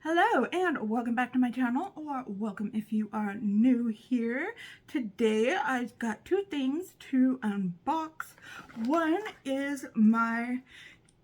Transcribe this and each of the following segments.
Hello and welcome back to my channel, or welcome if you are new here. Today I've got two things to unbox. One is my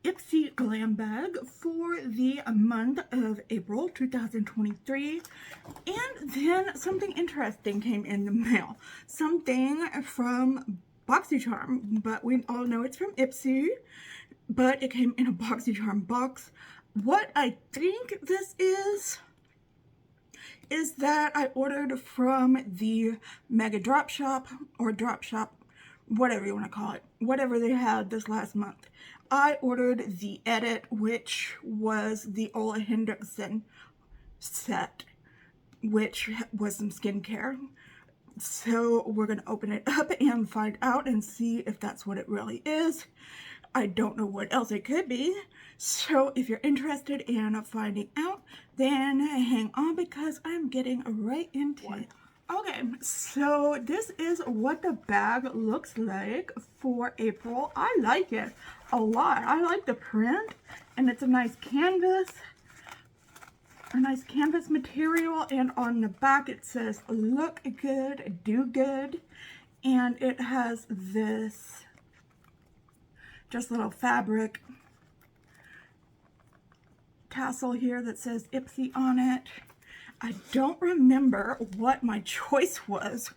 Ipsy Glam bag for the month of April 2023, and then something interesting came in the mail. Something from BoxyCharm, but we all know it's from Ipsy, but it came in a BoxyCharm box. What I think this is that I ordered from the Mega Drop Shop, or Drop Shop, whatever you want to call it, whatever they had this last month. I ordered the Edit, which was the Ola Henricksen set, which was some skincare. So we're going to open it up and find out and see if that's what it really is. I don't know what else it could be. So if you're interested in finding out, then hang on because I'm getting right into it. Okay, so this is what the bag looks like for April. I like it a lot. I like the print, and it's a nice canvas material, and on the back it says look good, do good, and it has this just little fabric tassel here that says Ipsy on it. I don't remember what my choice was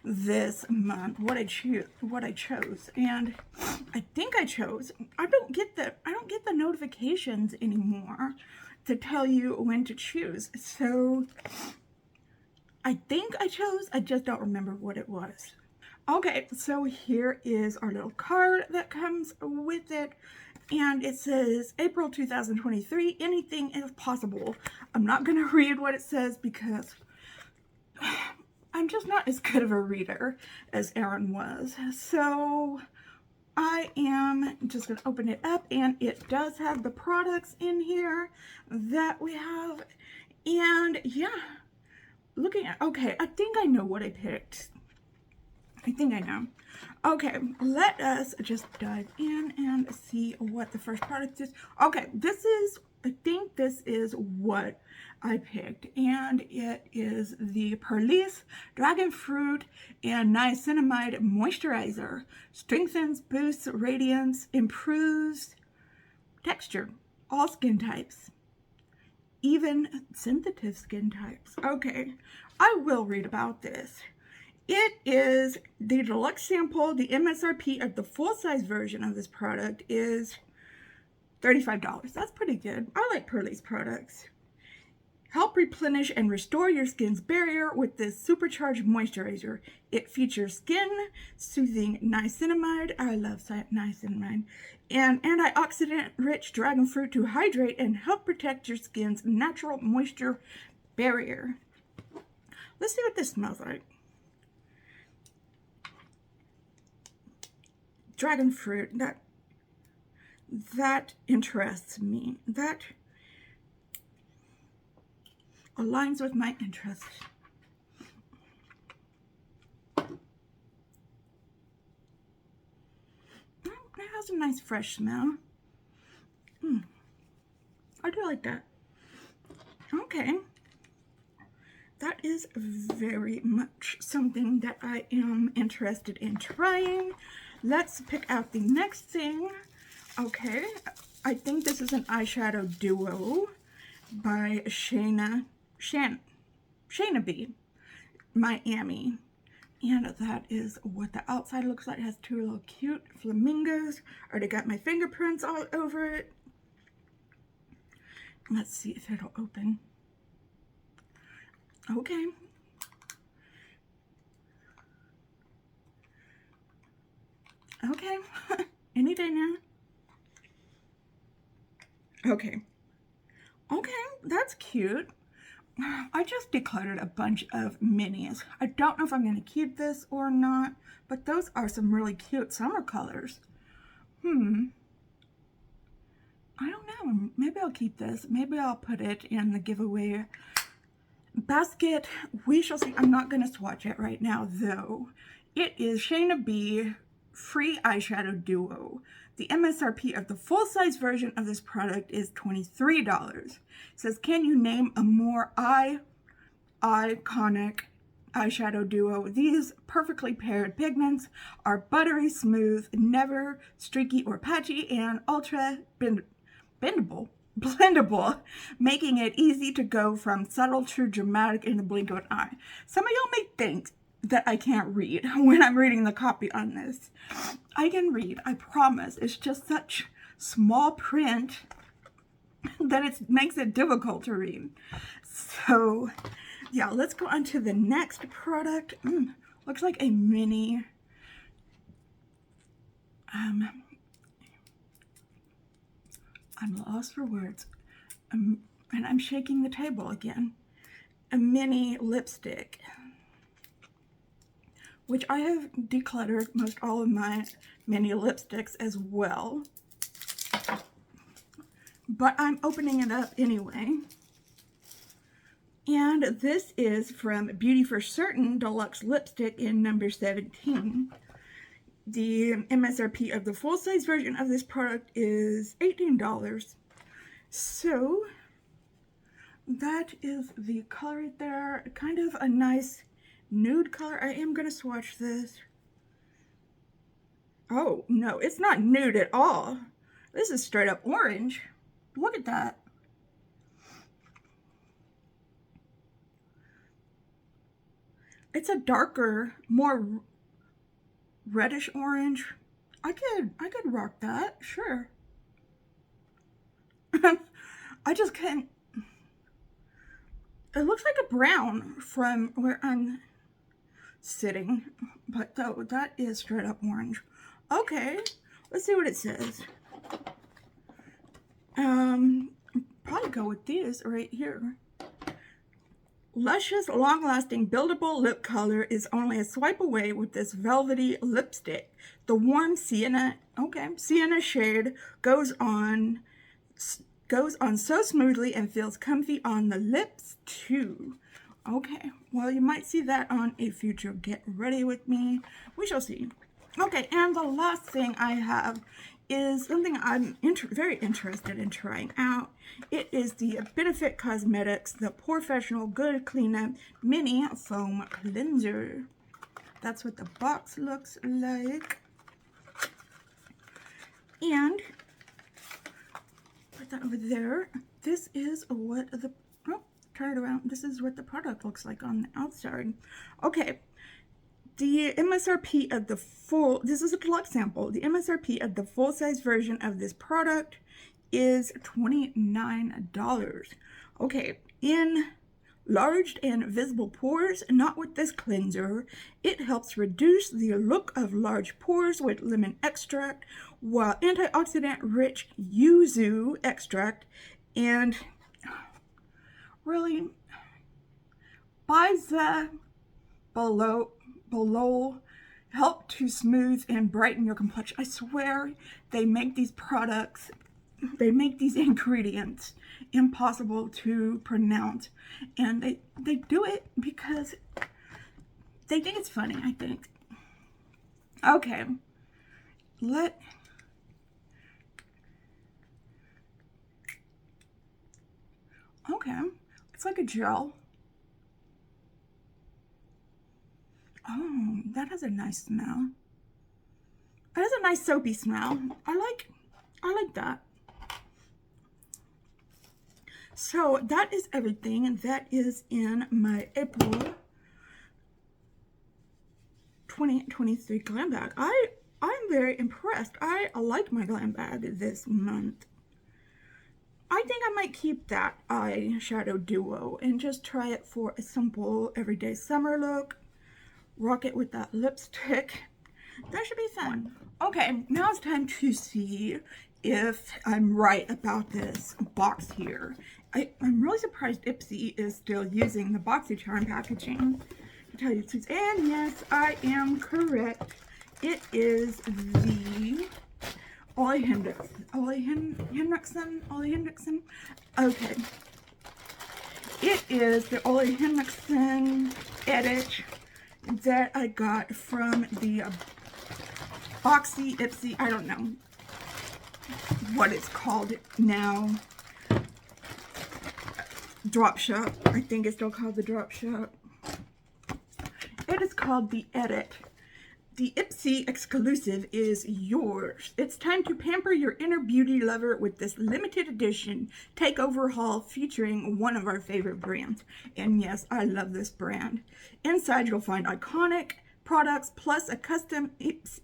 this month, what I chose, and I think I chose. I don't get the notifications anymore to tell you when to choose. So I think I chose. I just don't remember what it was. Okay, so here is our little card that comes with it, and it says April 2023, anything is possible. I'm not going to read what it says because I'm just not as good of a reader as Erin was. So I am just going to open it up, and it does have the products in here that we have. And yeah, looking at, okay, I think I know what I picked. I think I know. Okay, let us just dive in and see what the first product is. Okay, I think this is what I picked, and it is the Perlis Dragon Fruit and Niacinamide Moisturizer. Strengthens, boosts radiance, improves texture, all skin types, even sensitive skin types. Okay, I will read about this. It is the deluxe sample. The MSRP of the full-size version of this product is $35. That's pretty good. I like Perlis products. Help replenish and restore your skin's barrier with this supercharged moisturizer. It features skin-soothing niacinamide. I love niacinamide. And antioxidant-rich dragon fruit to hydrate and help protect your skin's natural moisture barrier. Let's see what this smells like. Dragon fruit, that interests me. That aligns with my interests. It has a nice fresh smell. I do like that. Okay. That is very much something that I am interested in trying. Let's pick out the next thing. Okay, I think this is an eyeshadow duo by Shayna B, Miami. And that is what the outside looks like. It has two little cute flamingos. I already got my fingerprints all over it. Let's see if it'll open. Okay. Okay, any day now. Okay, that's cute. I just decluttered a bunch of minis. I don't know if I'm going to keep this or not, but those are some really cute summer colors. I don't know. Maybe I'll keep this. Maybe I'll put it in the giveaway basket. We shall see. I'm not going to swatch it right now, though. It is Shayna B Free Eyeshadow Duo. The MSRP of the full-size version of this product is $23. It says, can you name a more iconic eyeshadow duo? These perfectly paired pigments are buttery smooth, never streaky or patchy, and ultra blendable, making it easy to go from subtle to dramatic in the blink of an eye. Some of y'all may think that I can't read when I'm reading the copy on this. I can read, I promise. It's just such small print that it makes it difficult to read. So yeah, let's go on to the next product. Looks like a mini, I'm lost for words. And I'm shaking the table again. A mini lipstick, which I have decluttered most all of my mini lipsticks as well. But I'm opening it up anyway. And this is from Beauty for Certain Deluxe Lipstick in number 17. The MSRP of the full-size version of this product is $18. So that is the color right there. Kind of a nice nude color. I am going to swatch this. Oh, no, it's not nude at all. This is straight up orange. Look at that. It's a darker, more reddish orange. I could rock that, sure. I just can't. It looks like a brown from where I'm sitting, but though that is straight up orange. Okay, let's see what it says. Probably go with these right here. Luscious, long-lasting, buildable lip color is only a swipe away with this velvety lipstick. The warm sienna shade goes on so smoothly and feels comfy on the lips too. Okay, well, you might see that on a future Get Ready With Me. We shall see. Okay, and the last thing I have is something I'm very interested in trying out. It is the Benefit Cosmetics, the Professional Good Cleanup Mini Foam Cleanser. That's what the box looks like. And put that over there. This is what the, turn it around. This is what the product looks like on the outside. Okay. The MSRP of the this is a deluxe sample. The MSRP of the full-size version of this product is $29. Okay, enlarged and visible pores, not with this cleanser. It helps reduce the look of large pores with lemon extract, while antioxidant-rich yuzu extract and really by the below help to smooth and brighten your complexion. I swear they make these products, they make these ingredients impossible to pronounce, and they do it because they think it's funny, I think. Okay, it's like a gel. Oh, that has a nice smell. It has a nice soapy smell. I like that. So that is everything, and that is in my April 2023 glam bag. I'm very impressed. I like my glam bag this month. I think I might keep that eyeshadow duo and just try it for a simple everyday summer look. Rock it with that lipstick. That should be fun. Okay, now it's time to see if I'm right about this box here. I'm really surprised Ipsy is still using the BoxyCharm packaging, to tell you the truth. And yes, I am correct. It is the Ole Henricksen. Okay. It is the Ole Henricksen edit that I got from the Ipsy, I don't know. what it's called now. Drop Shop. I think it's still called the Drop Shop. It is called The Edit. The Ipsy exclusive is yours. It's time to pamper your inner beauty lover with this limited edition takeover haul featuring one of our favorite brands. And yes, I love this brand. Inside you'll find iconic products plus a custom Ipsy,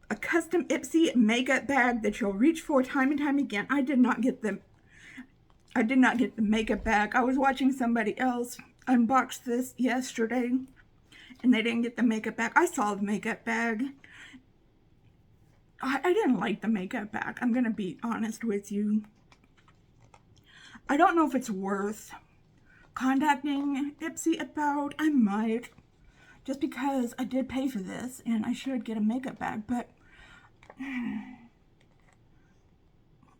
a custom Ipsy makeup bag that you'll reach for time and time again. I did not get the makeup bag. I was watching somebody else unbox this yesterday, and they didn't get the makeup bag. I saw the makeup bag. I didn't like the makeup bag. I'm gonna be honest with you. I don't know if it's worth contacting Ipsy about. I might, just because I did pay for this and I should get a makeup bag, but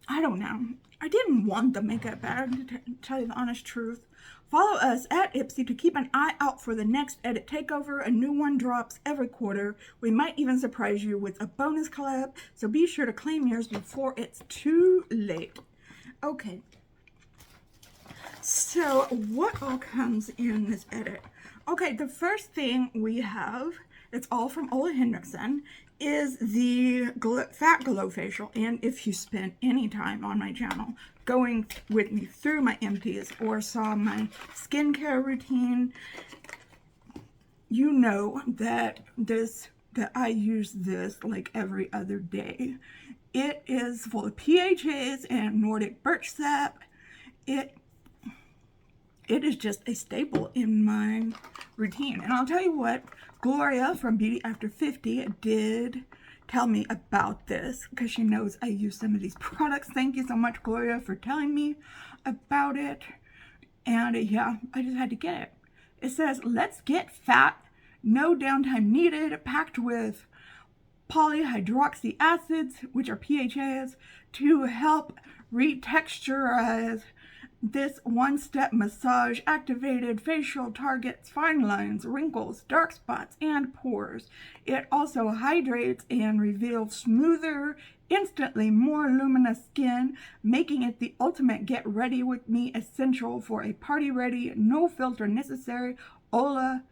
I don't know. I didn't want the makeup bag, to tell you the honest truth. Follow us at Ipsy to keep an eye out for the next edit takeover. A new one drops every quarter. We might even surprise you with a bonus collab, so be sure to claim yours before it's too late. Okay, so what all comes in this edit? Okay, the first thing we have, it's all from Ole Henricksen, is the Fat Glow Facial. And if you spent any time on my channel going with me through my empties or saw my skincare routine, you know that I use this like every other day. It is full of PHAs and Nordic birch sap. It is just a staple in my routine. And I'll tell you what, Gloria from Beauty After 50 did tell me about this because she knows I use some of these products. Thank you so much, Gloria, for telling me about it. And yeah, I just had to get it. It says, let's get fat, no downtime needed, packed with polyhydroxy acids, which are PHAs, to help retexturize. This one-step massage activated facial targets fine lines, wrinkles, dark spots, and pores. It also hydrates and reveals smoother, instantly more luminous skin, making it the ultimate get ready with me essential for a party ready, no filter necessary Ola,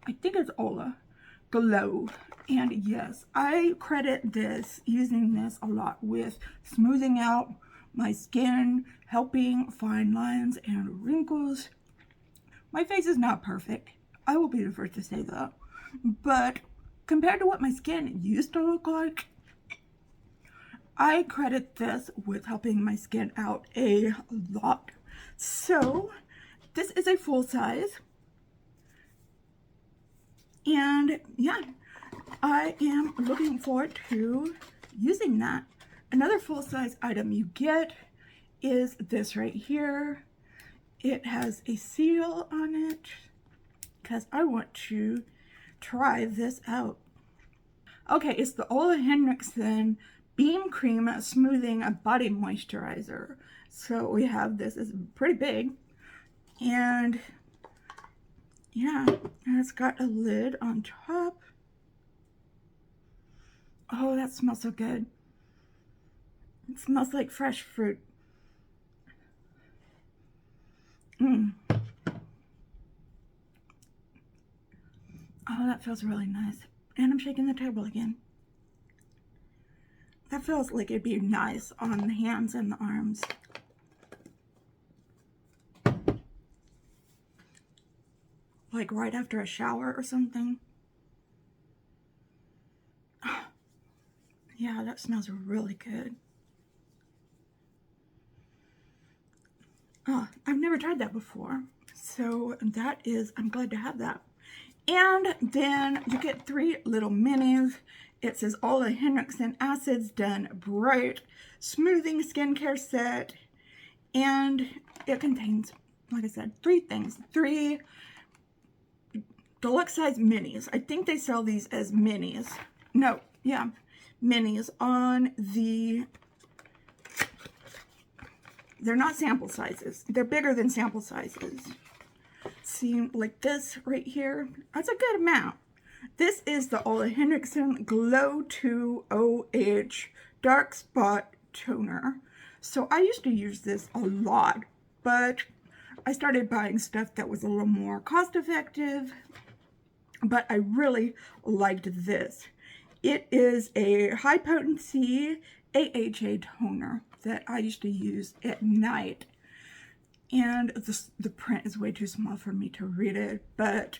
I think it's Ola, glow. And yes, I credit this, using this a lot with smoothing out my skin, helping fine lines and wrinkles. My face is not perfect. I will be the first to say that. But compared to what my skin used to look like, I credit this with helping my skin out a lot. So this is a full size. And yeah, I am looking forward to using that. Another full-size item you get is this right here. It has a seal on it because I want to try this out. Okay, it's the Ole Henriksen Beam Cream Smoothing Body Moisturizer. So we have this, it's pretty big. And yeah, and it's got a lid on top. Oh, that smells so good. It smells like fresh fruit. Oh, that feels really nice. And I'm shaking the table again. That feels like it'd be nice on the hands and the arms. Like right after a shower or something. Yeah, that smells really good. Oh, I've never tried that before. So that is, I'm glad to have that. And then you get 3 little minis. It says Ole Henriksen Acids Done Bright Smoothing Skincare Set. And it contains, like I said, 3 things. 3 deluxe size minis. I think they sell these as minis. No, yeah, minis on the... They're not sample sizes. They're bigger than sample sizes. See, like this right here, that's a good amount. This is the Ole Henricksen Glow 2 OH Dark Spot Toner. So I used to use this a lot, but I started buying stuff that was a little more cost effective, but I really liked this. It is a high potency AHA toner that I used to use at night. And the print is way too small for me to read it, but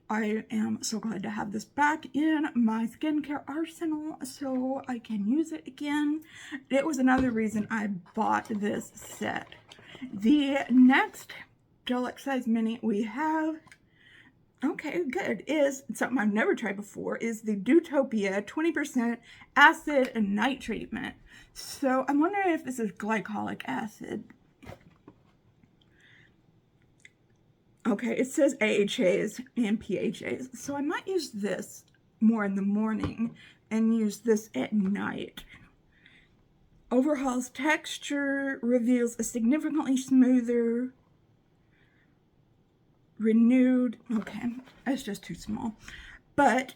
I am so glad to have this back in my skincare arsenal so I can use it again. It was another reason I bought this set. The next deluxe size mini we have, okay, good, is something I've never tried before, is the Dewtopia 20% acid and night treatment. So I'm wondering if this is glycolic acid. Okay, it says AHAs and PHAs, so I might use this more in the morning and use this at night. Overhauls texture, reveals a significantly smoother, renewed, okay, that's just too small. But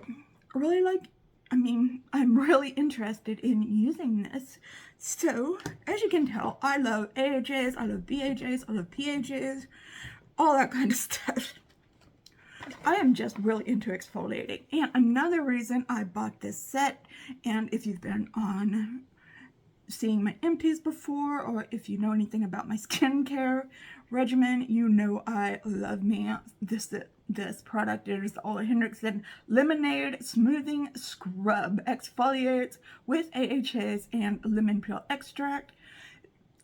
I really like, I'm really interested in using this. So, as you can tell, I love AHAs, I love BHAs, I love PHAs, all that kind of stuff. I am just really into exfoliating. And another reason I bought this set, and if you've been on seeing my empties before, or if you know anything about my skincare regimen, you know I love me this product. It is the Ole Henricksen Lemonade Smoothing Scrub. Exfoliates with AHAs and lemon peel extract.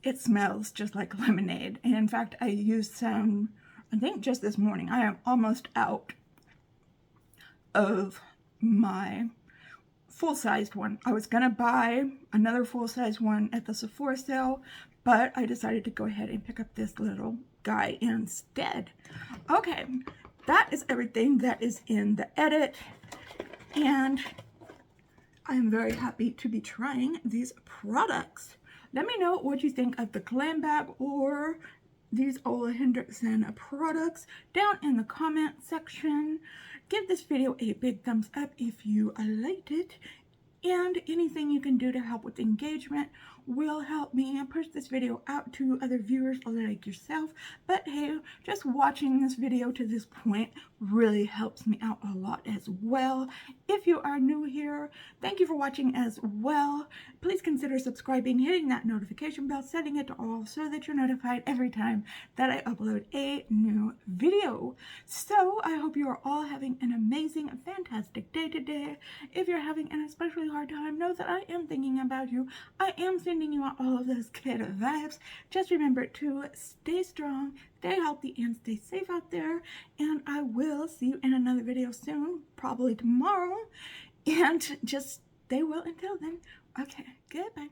It smells just like lemonade. And in fact, I used some, I think just this morning. I am almost out of my full-sized one. I was gonna buy another full-size one at the Sephora sale, but I decided to go ahead and pick up this little guy instead. Okay, that is everything that is in the edit, and I am very happy to be trying these products. Let me know what you think of the Glam Bag or these Ole Henricksen products down in the comment section. Give this video a big thumbs up if you liked it, and anything you can do to help with engagement will help me push this video out to other viewers like yourself. But hey, just watching this video to this point really helps me out a lot as well. If you are new here, thank you for watching as well. Please consider subscribing, hitting that notification bell, setting it to all so that you're notified every time that I upload a new video. So I hope you are all having an amazing, fantastic day today. If you're having an especially hard time, know that I am thinking about you. I am sending you out all of those kid vibes. Just remember to stay strong, stay healthy, and stay safe out there. And I will see you in another video soon, probably tomorrow. And just stay well until then. Okay, goodbye.